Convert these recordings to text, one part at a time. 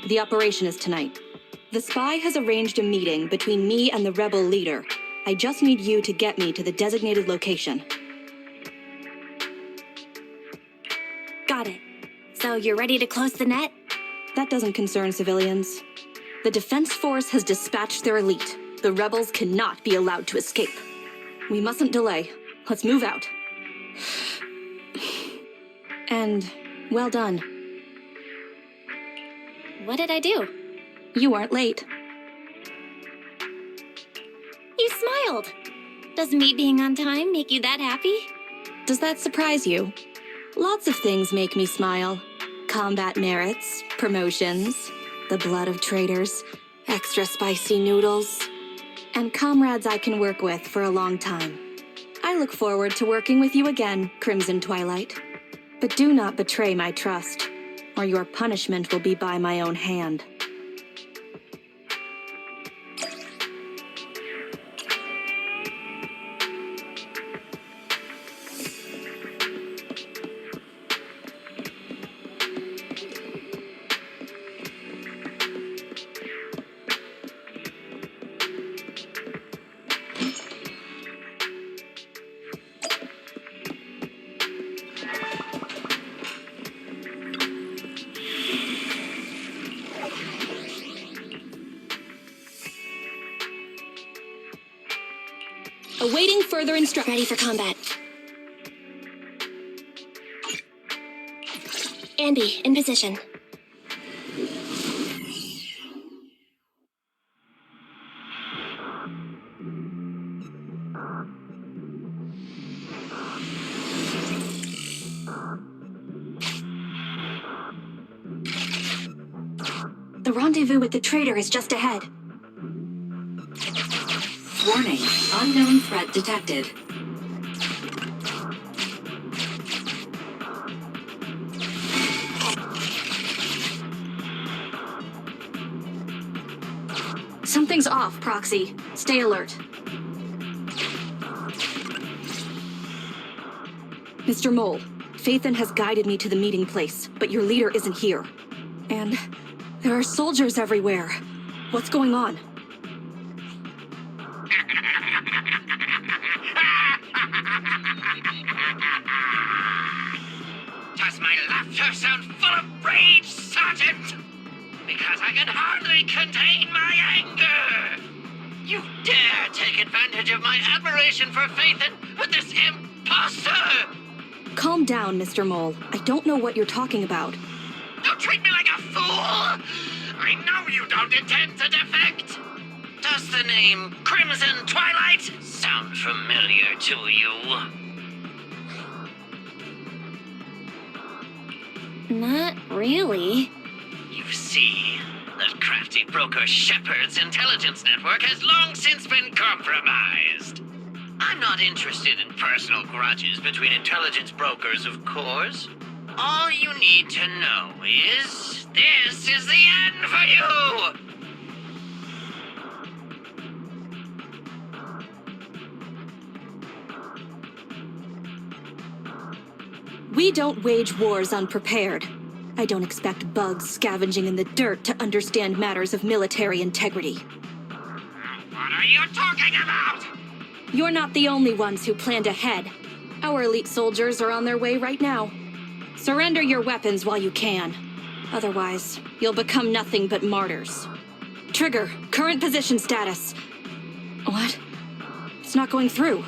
The operation is tonight. The spy has arranged a meeting between me and the rebel leader. I just need you to get me to the designated location. Got it. So you're ready to close the net? That doesn't concern civilians. The Defense Force has dispatched their elite. The rebels cannot be allowed to escape. We mustn't delay. Let's move out. And well done. What did I do? You weren't late. You smiled. Does me being on time make you that happy? Does that surprise you? Lots of things make me smile. Combat merits, promotions, the blood of traitors, extra spicy noodles, and comrades I can work with for a long time. I look forward to working with you again, Crimson Twilight. But do not betray my trust, or your punishment will be by my own hand. Awaiting further instructions. Ready for combat. Andy, in position. The rendezvous with the traitor is just ahead. Warning, unknown threat detected. Something's off, Proxy. Stay alert. Mr. Mole, Phaethon has guided me to the meeting place, but your leader isn't here. And there are soldiers everywhere. What's going on? Does my laughter sound full of rage, Sergeant? Because I can hardly contain my anger! You dare take advantage of my admiration for Phaethon with this imposter! Calm down, Mr. Mole. I don't know what you're talking about. Don't treat me like a fool! I know you don't intend to defect! Does the name Crimson Twilight sound familiar to you? Not really. You see, that crafty broker Shepard's intelligence network has long since been compromised. I'm not interested in personal grudges between intelligence brokers, of course. All you need to know is, this is the end for you! We don't wage wars unprepared. I don't expect bugs scavenging in the dirt to understand matters of military integrity. What are you talking about? You're not the only ones who planned ahead. Our elite soldiers are on their way right now. Surrender your weapons while you can. Otherwise, you'll become nothing but martyrs. Trigger, current position status. What? It's not going through.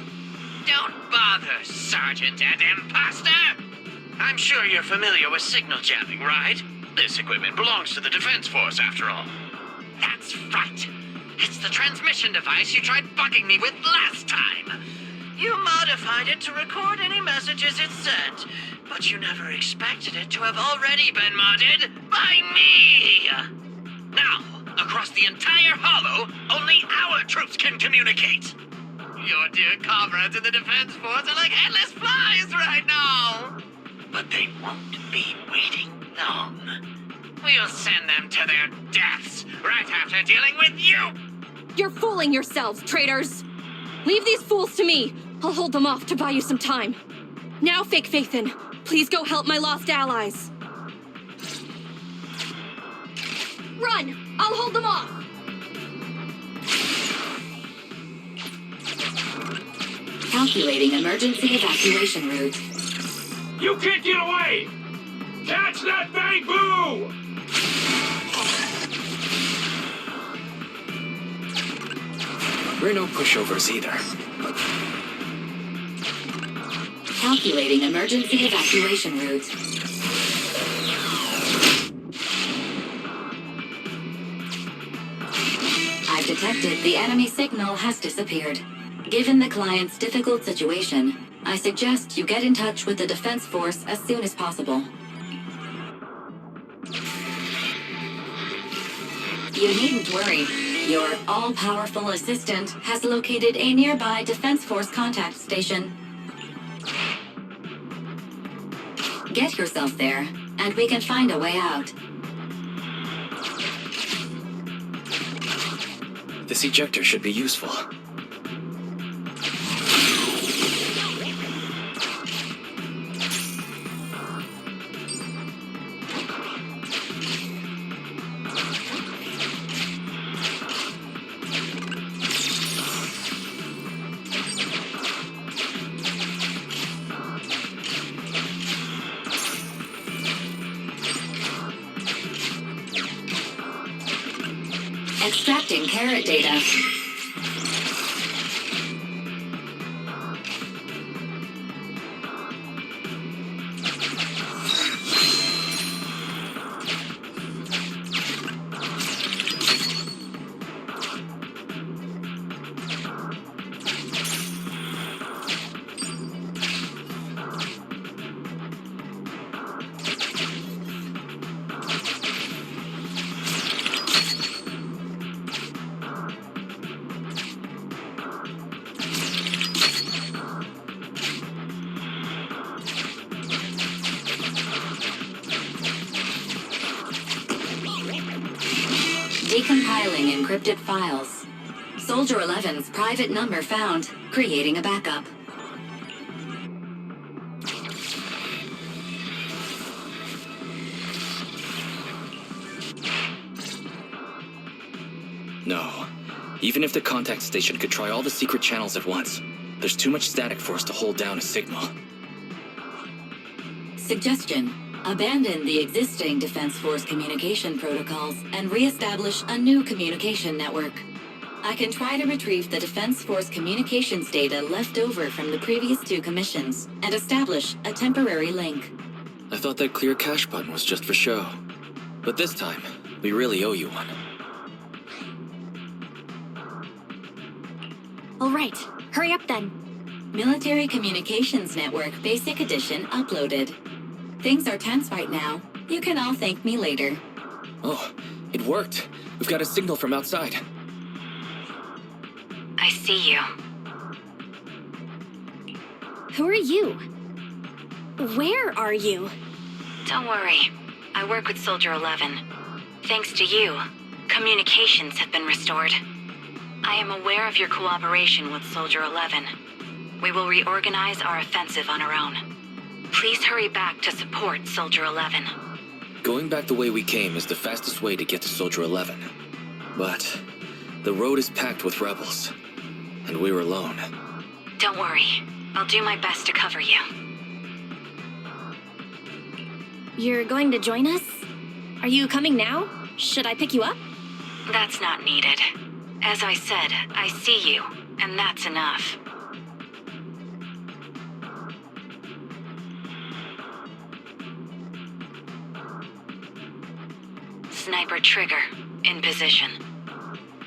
Don't bother, Sergeant and Imposter! I'm sure you're familiar with signal jamming, right? This equipment belongs to the Defense Force, after all. That's right. It's the transmission device you tried bugging me with last time. You modified it to record any messages it sent, but you never expected it to have already been modded by me! Now, across the entire Hollow, only our troops can communicate! Your dear comrades in the Defense Force are like headless flies right now! But they won't be waiting long. We'll send them to their deaths right after dealing with you! You're fooling yourselves, traitors! Leave these fools to me! I'll hold them off to buy you some time. Now, Fake Phaethon, please go help my lost allies. Run! I'll hold them off! Calculating emergency evacuation route. You can't get away! Catch that bamboo! We're no pushovers either. Calculating emergency evacuation route. I've detected the enemy signal has disappeared. Given the client's difficult situation, I suggest you get in touch with the Defense Force as soon as possible. You needn't worry. Your all-powerful assistant has located a nearby Defense Force contact station. Get yourself there, and we can find a way out. This ejector should be useful. Extracting carrot data. Decompiling encrypted files. Soldier 11's private number found. Creating a backup. No. Even if the contact station could try all the secret channels at once, there's too much static for us to hold down a signal. Suggestion. Abandon the existing Defense Force communication protocols and re-establish a new communication network. I can try to retrieve the Defense Force communications data left over from the previous 2 commissions and establish a temporary link. I thought that clear cache button was just for show. But this time, we really owe you one. All right, hurry up then. Military Communications Network Basic Edition uploaded. Things are tense right now. You can all thank me later. Oh, it worked. We've got a signal from outside. I see you. Who are you? Where are you? Don't worry. I work with Soldier 11. Thanks to you, communications have been restored. I am aware of your cooperation with Soldier 11. We will reorganize our offensive on our own. Please hurry back to support Soldier 11. Going back the way we came is the fastest way to get to Soldier 11. But the road is packed with rebels, and we're alone. Don't worry. I'll do my best to cover you. You're going to join us? Are you coming now? Should I pick you up? That's not needed. As I said, I see you, and that's enough. Sniper trigger, in position.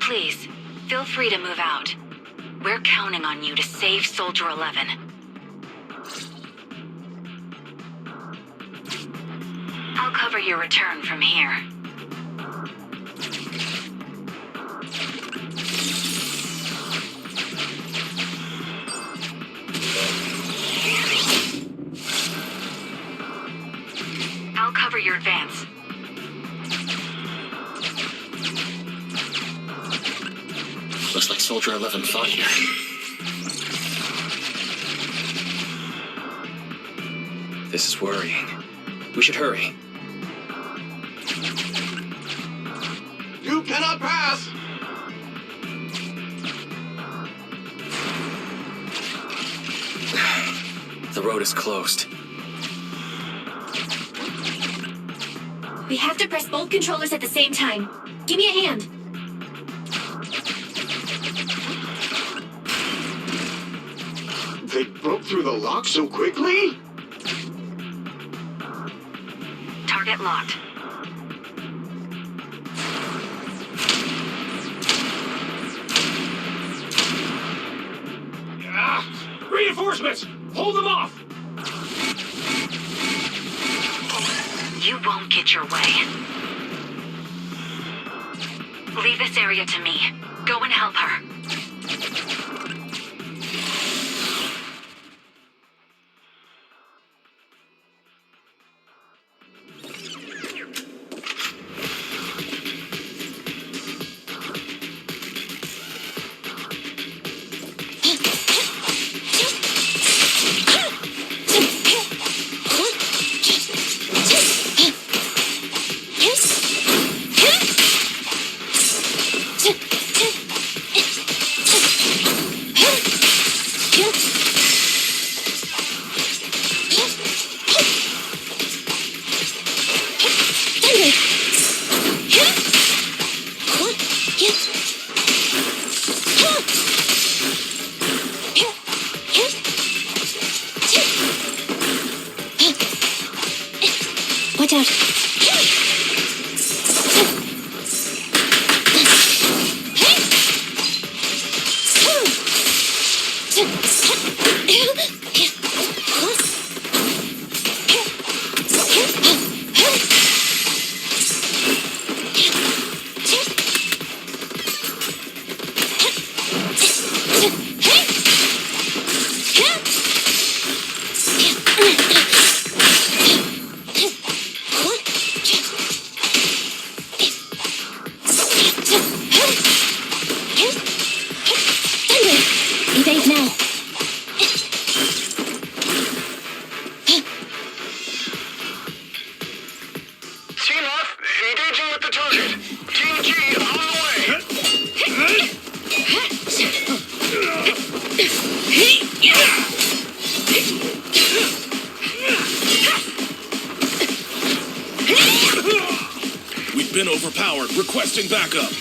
Please, feel free to move out. We're counting on you to save Soldier 11. I'll cover your return from here. I'll cover your advance. Looks like Soldier 11 fought here. This is worrying. We should hurry. You cannot pass! The road is closed. We have to press both controllers at the same time. Give me a hand. They broke through the lock so quickly? Target locked. Reinforcements! Hold them off! You won't get your way. Leave this area to me. Go and help her. Watch out. Evade now. Team F, engaging with the target. Team G, on the way. We've been overpowered. Requesting backup.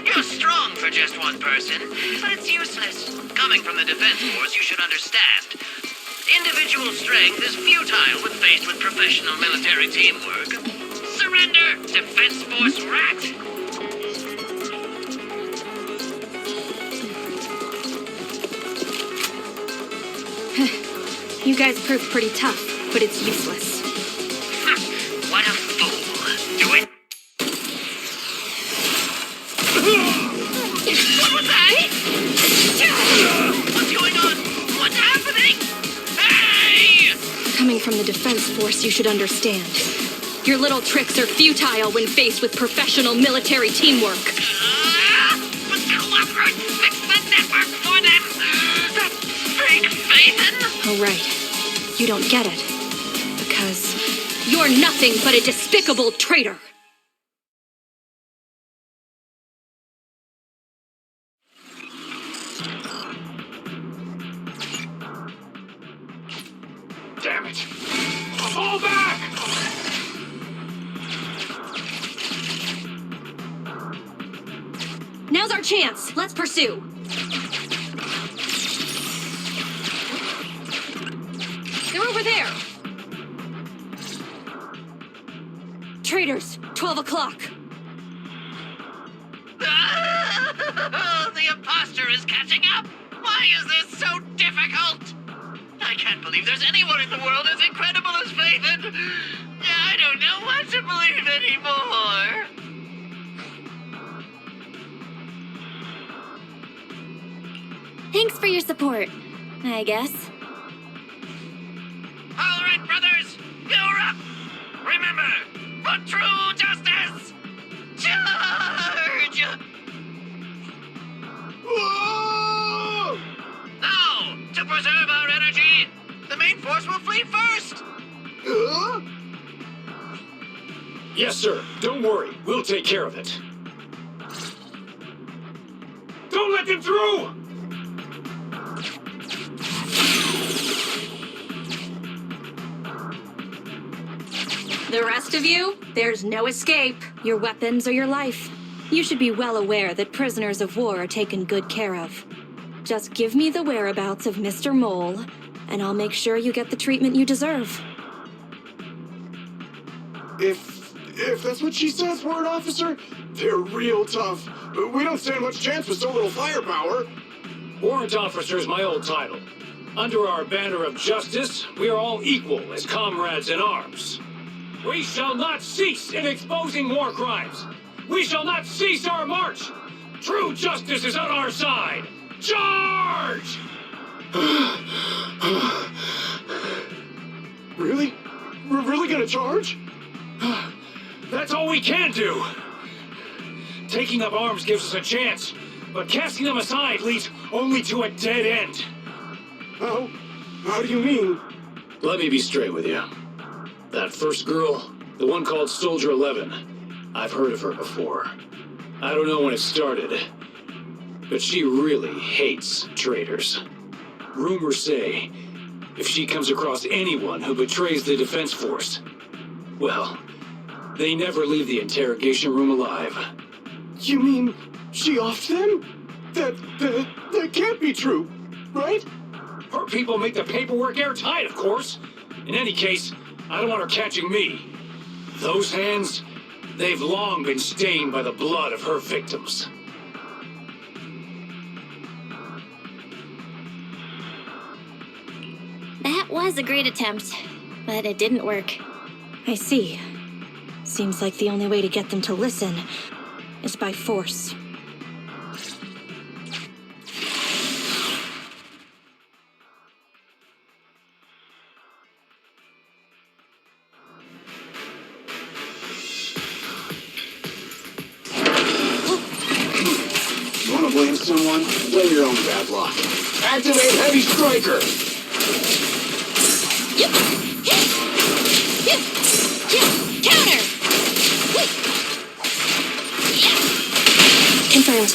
You're strong for just one person, but it's useless. Coming from the Defense Force, you should understand. Individual strength is futile when faced with professional military teamwork. Surrender, Defense Force rat! You guys proved pretty tough, but it's useless. What a fool. Do it! What was that? What's going on? What's happening? Hey! Coming from the Defense Force, you should understand. Your little tricks are futile when faced with professional military teamwork. But Clockwork fixed the network for them! That fake Phaeton! Oh, right. You don't get it. Because you're nothing but a despicable traitor. Damn it! Fall back! Now's our chance. Let's pursue. They're over there. Traitors, 12 o'clock. The imposter is catching up! Why is this so difficult? I can't believe there's anyone in the world as incredible as Phaeton! I don't know what to believe anymore! Thanks for your support, I guess. All right, brothers, you're up. Remember, for true justice, charge! Whoa! Now, to preserve our energy, the main force will flee first. Huh? Yes, sir. Don't worry. We'll take care of it. Don't let them through! The rest of you, there's no escape. Your weapons or your life. You should be well aware that prisoners of war are taken good care of. Just give me the whereabouts of Mr. Mole, and I'll make sure you get the treatment you deserve. If that's what she says, Warrant Officer, they're real tough. We don't stand much chance with so little firepower. Warrant Officer is my old title. Under our banner of justice, we are all equal as comrades in arms. We shall not cease in exposing war crimes. We shall not cease our march. True justice is on our side. Charge! Really? We're really gonna charge? That's all we can do. Taking up arms gives us a chance, but casting them aside leads only to a dead end. How do you mean? Let me be straight with you. That first girl, the one called Soldier 11, I've heard of her before. I don't know when it started, but she really hates traitors. Rumors say, if she comes across anyone who betrays the Defense Force, well, they never leave the interrogation room alive. You mean she offed them? That can't be true, right? Her people make the paperwork airtight, of course. In any case, I don't want her catching me. Those hands, they've long been stained by the blood of her victims. That was a great attempt, but it didn't work. I see. Seems like the only way to get them to listen is by force. You wanna blame someone? Blame your own bad luck. Activate Heavy Striker! Counter! Confirmed.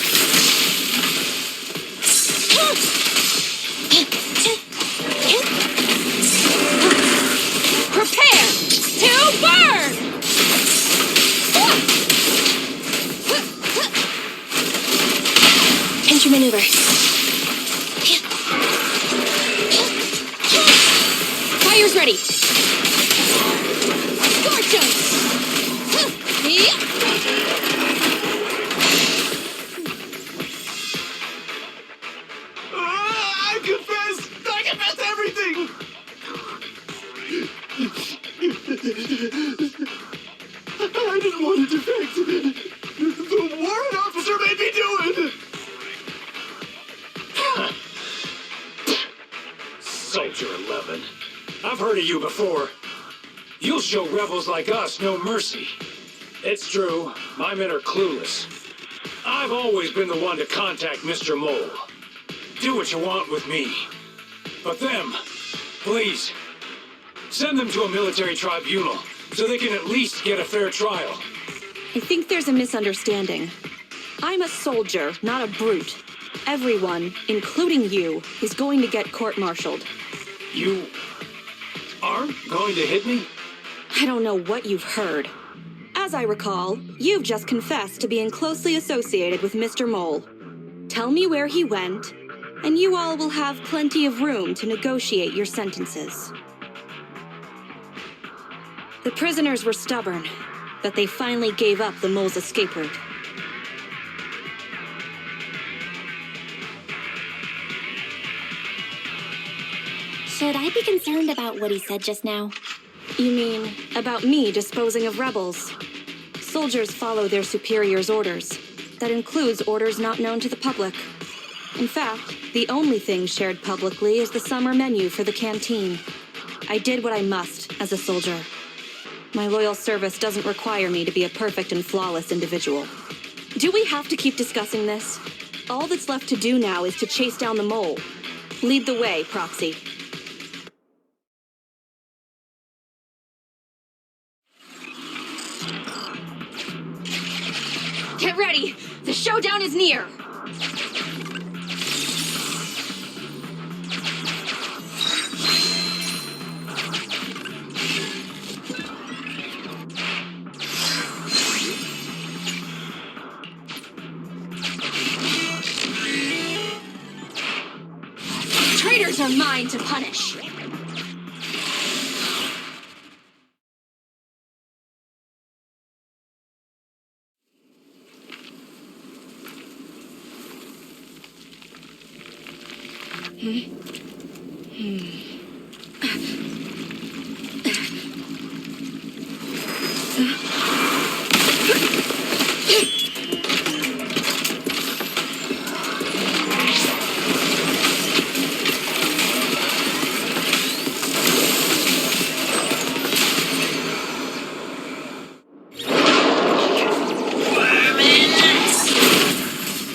Prepare to burn! Entry maneuver. Fire's ready. Scorch 'em! I confess everything! I didn't want to defect. The warrant officer made me do it! Soldier 11. I've heard of you before. You'll show rebels like us no mercy. It's true, my men are clueless. I've always been the one to contact Mr. Mole. Do what you want with me. But them, please, send them to a military tribunal so they can at least get a fair trial. I think there's a misunderstanding. I'm a soldier, not a brute. Everyone, including you, is going to get court-martialed. You aren't going to hit me? I don't know what you've heard. As I recall, you've just confessed to being closely associated with Mr. Mole. Tell me where he went, and you all will have plenty of room to negotiate your sentences. The prisoners were stubborn, but they finally gave up the Mole's escape route. Should I be concerned about what he said just now? You mean about me disposing of rebels? Soldiers follow their superiors' orders. That includes orders not known to the public. In fact, the only thing shared publicly is the summer menu for the canteen. I did what I must as a soldier. My loyal service doesn't require me to be a perfect and flawless individual. Do we have to keep discussing this? All that's left to do now is to chase down the mole. Lead the way, Proxy. Get ready! The showdown is near! Traitors are mine to punish!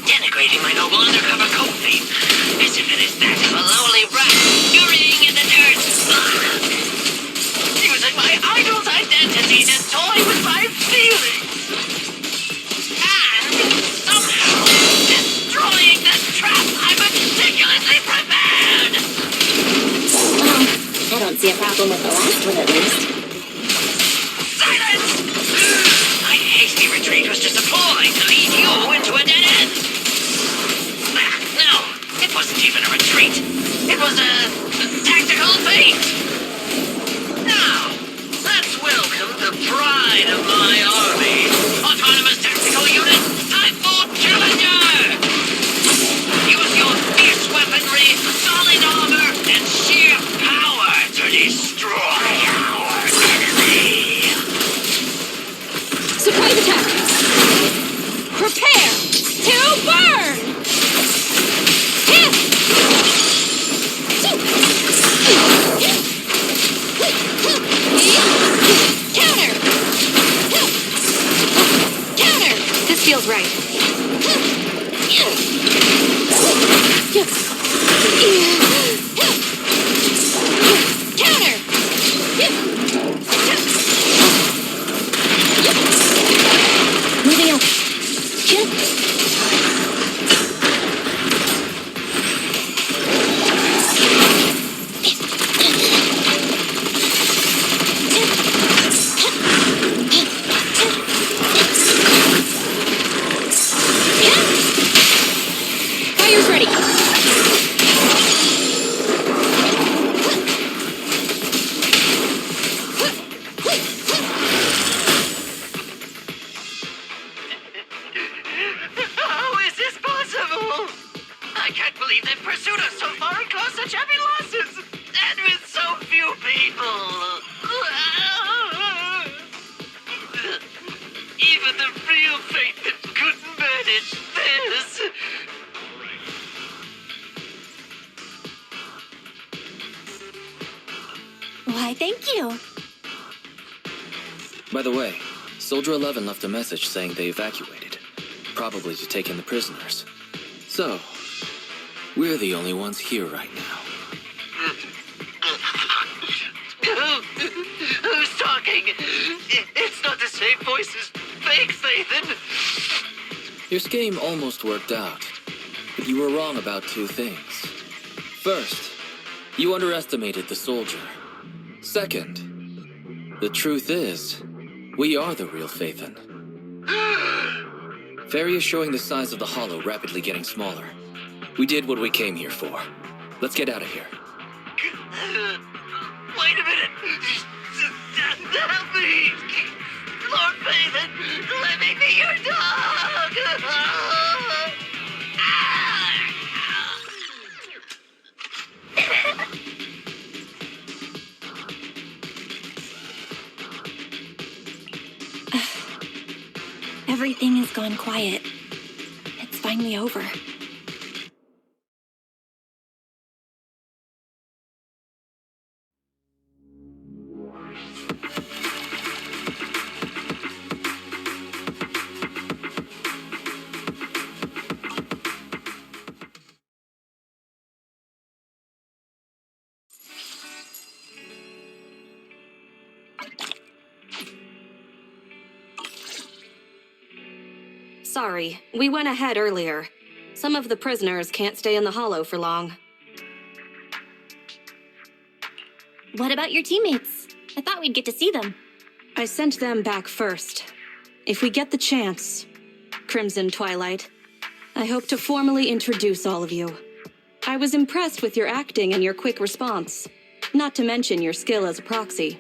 Denigrating my noble undercover code name, as if it is that of a lowly rat scurrying in the dirt. Using my idol's identity to toy with my feelings. And somehow destroying the trap I meticulously prepared. Well, I don't see a problem with the last one at least. Silence! My hasty retreat was just a ploy to lead you into a dead end. No, it wasn't even a retreat. It was a tactical feint. Now, let's welcome the pride of my army. Autonomous Tactical Unit, Type 4 Challenger! Use your fierce weaponry, solid armor, and sheer power to destroy our enemy. Surprise attack! Prepare to burn! Hit! Counter! Counter! This feels right. Counter! Moving out. Fire's ready! How is this possible? I can't believe they've pursued us so far and caused such heavy losses! And with so few people! Even the real Faithen couldn't manage this! Why, thank you. By the way, Soldier 11 left a message saying they evacuated, probably to take in the prisoners. So, we're the only ones here right now. Who's talking? It's not the same voice as fake Faithen! Your scheme almost worked out, but you were wrong about two things. First, you underestimated the soldier. Second, the truth is, we are the real Faithen. Fairy is showing the size of the hollow rapidly getting smaller. We did what we came here for. Let's get out of here. Wait a minute! Help me! Lord Faithen, let me be your dog! Everything has gone quiet. It's finally over. Sorry, we went ahead earlier. Some of the prisoners can't stay in the hollow for long. What about your teammates? I thought we'd get to see them. I sent them back first. If we get the chance, Crimson Twilight, I hope to formally introduce all of you. I was impressed with your acting and your quick response, not to mention your skill as a proxy.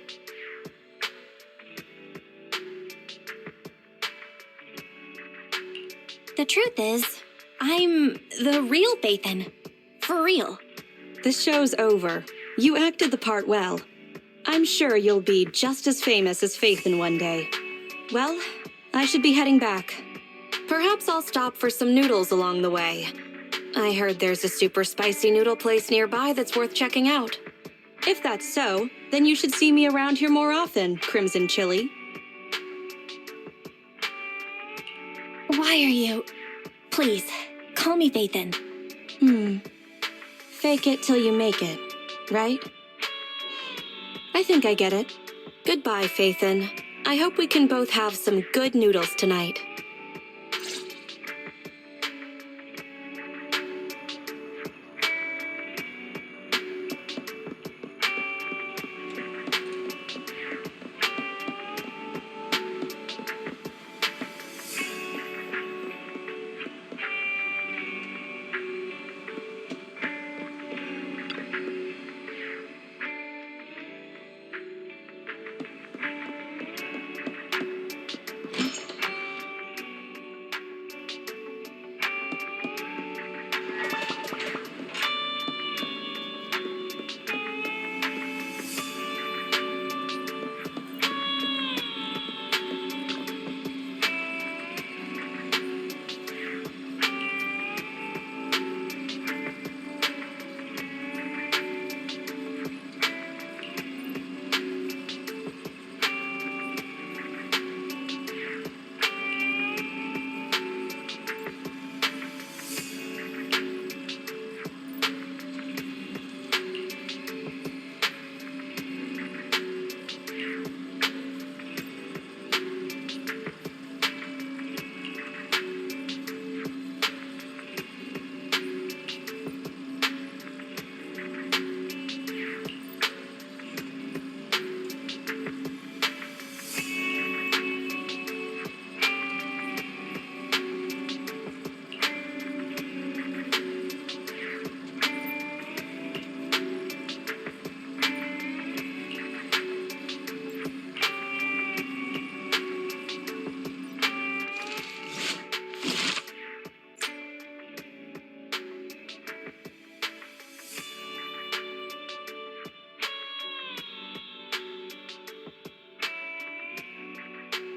The truth is, I'm the real Phaethon. For real. This show's over. You acted the part well. I'm sure you'll be just as famous as Phaethon one day. Well, I should be heading back. Perhaps I'll stop for some noodles along the way. I heard there's a super spicy noodle place nearby that's worth checking out. If that's so, then you should see me around here more often, Crimson Chili. Why are you... Please, call me Phaethon. Fake it till you make it, right? I think I get it. Goodbye, Phaethon. I hope we can both have some good noodles tonight.